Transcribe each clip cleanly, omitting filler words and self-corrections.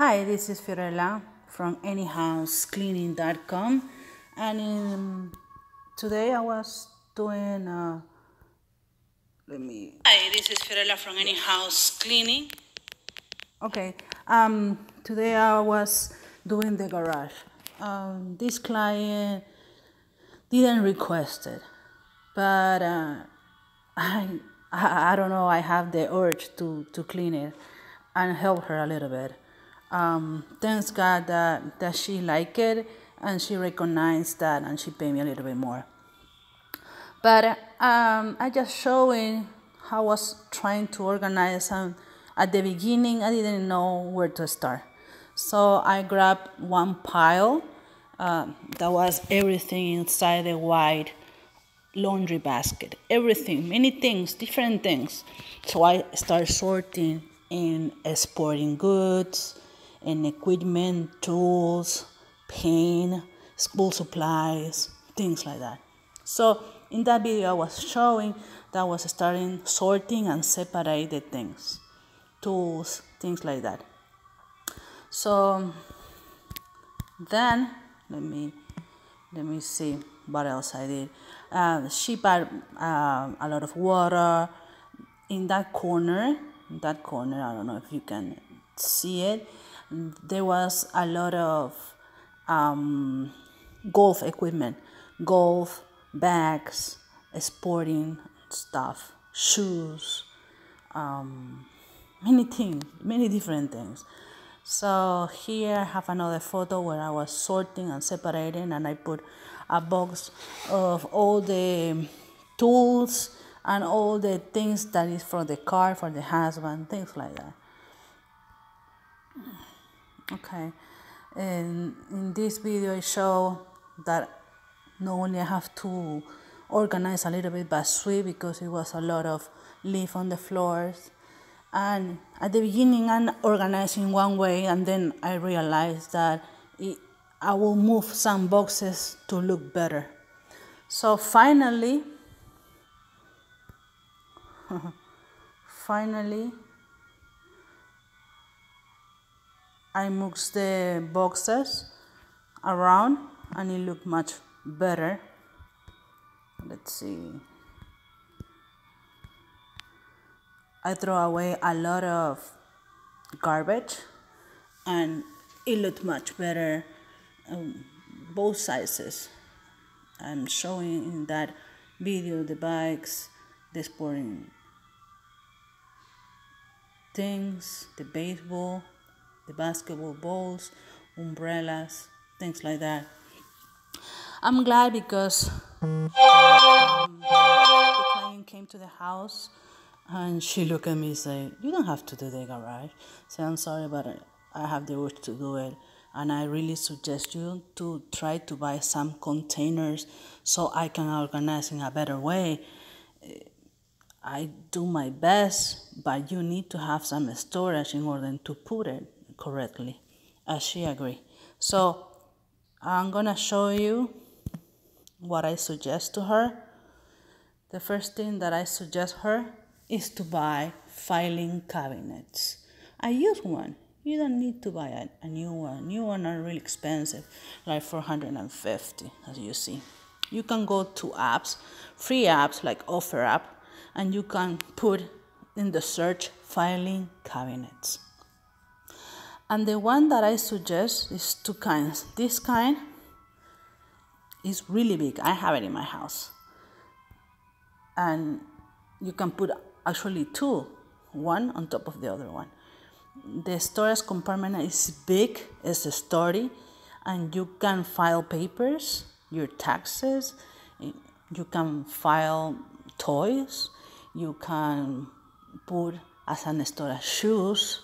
Hi, this is Fiorella from anyhousecleaning.com, and today I was doing Hi, this is Fiorella from Anyhouse Cleaning. Okay, today I was doing the garage. This client didn't request it, but I don't know. I have the urge to clean it and help her a little bit. Thanks God that she liked it and she recognized that and she paid me a little bit more. But I just showing how I was trying to organize, and at the beginning I didn't know where to start. So I grabbed one pile that was everything inside the white laundry basket, everything, many things, different things. So I started sorting in sporting goods, in equipment, tools, paint, school supplies, things like that. So in that video I was showing that I was starting sorting and separate the things, tools, things like that. So then let me see what else I did. She bought a lot of water in that corner. I don't know if you can see it. There was a lot of golf equipment, golf bags, sporting stuff, shoes, many things, many different things. So here I have another photo where I was sorting and separating, and I put a box of all the tools and all the things that is for the car, for the husband, things like that. Okay, and in this video I show that not only I have to organize a little bit but sweep, because it was a lot of leaf on the floors. And at the beginning I'm organizing one way, and then I realized that I will move some boxes to look better. So finally I moved the boxes around and it looked much better. Let's see. I throw away a lot of garbage and it looked much better, both sizes. I'm showing in that video the bikes, the sporting things, the baseball, the basketball balls, umbrellas, things like that. I'm glad because the client came to the house and she looked at me and said, "You don't have to do the garage." I said, "I'm sorry, but I have the urge to do it. And I really suggest you to try to buy some containers so I can organize in a better way. I do my best, but you need to have some storage in order to put it correctly." As she agreed. So I'm gonna show you what I suggest to her. The first thing that I suggest her is to buy filing cabinets. I use one. You don't need to buy a new one. New ones are really expensive, like $450, as you see. You can go to apps, free apps like OfferUp, and you can put in the search filing cabinets. And the one that I suggest is two kinds. This kind is really big. I have it in my house. And you can put actually two, one on top of the other one. The storage compartment is big, it's sturdy, and you can file papers, your taxes, you can file toys, you can put as an storage shoes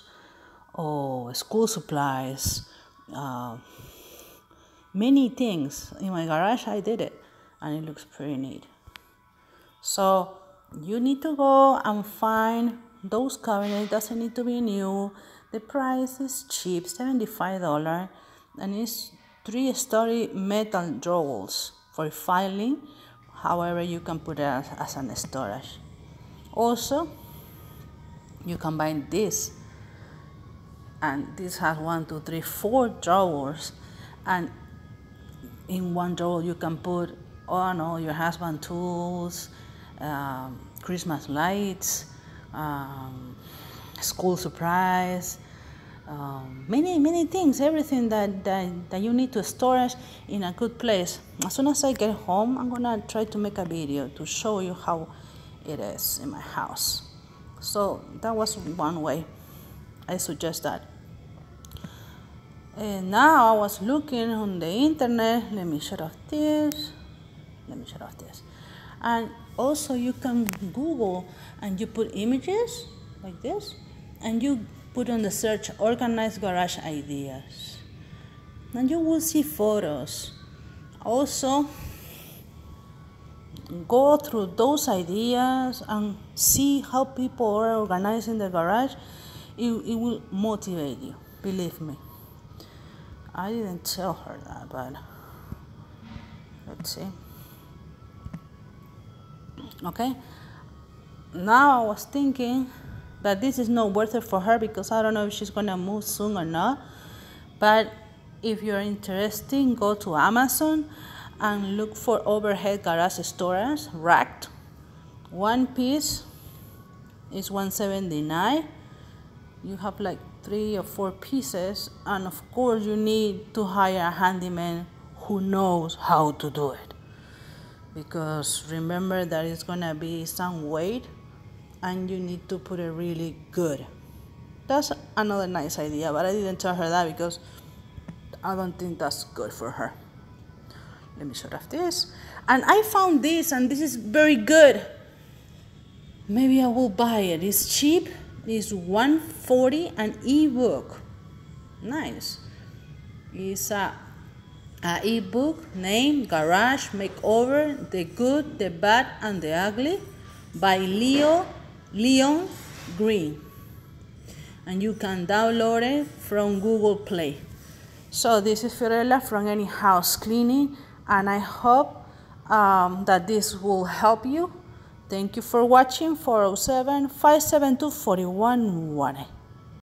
or school supplies, many things. In my garage I did it and it looks pretty neat. So you need to go and find those cabinets. Doesn't need to be new. The price is cheap, $75, and it's 3-story metal drawers for filing. However, you can put it as an storage. Also, you can buy this And this has 1, 2, 3, 4 drawers, and in one drawer you can put, oh no, your husband tools, Christmas lights, school supplies, many things, everything that you need to storage in a good place. As soon as I get home, I'm gonna try to make a video to show you how it is in my house. So that was one way I suggest that. And now I was looking on the internet. Let me shut off this. And also you can Google and you put images like this, and you put on the search organized garage ideas, and you will see photos. Also, go through those ideas and see how people are organizing the garage. It will motivate you, believe me. I didn't tell her that, but let's see. Okay, now I was thinking that this is not worth it for her because I don't know if she's gonna move soon or not. But if you're interested, go to Amazon and look for overhead garage storage racked. One piece is $179. You have like 3 or 4 pieces, and of course you need to hire a handyman who knows how to do it, because remember that it's gonna be some weight and you need to put it really good. That's another nice idea, but I didn't tell her that because I don't think that's good for her. Let me shut off this. And I found this, and this is very good. Maybe I will buy it. It's cheap. It's $140 an ebook. Nice. It's a ebook named Garage Makeover: The Good, the Bad, and the Ugly by Leon Green. And you can download it from Google Play. So this is Fiorella from Any House Cleaning, and I hope that this will help you. Thank you for watching. 407-572-4118.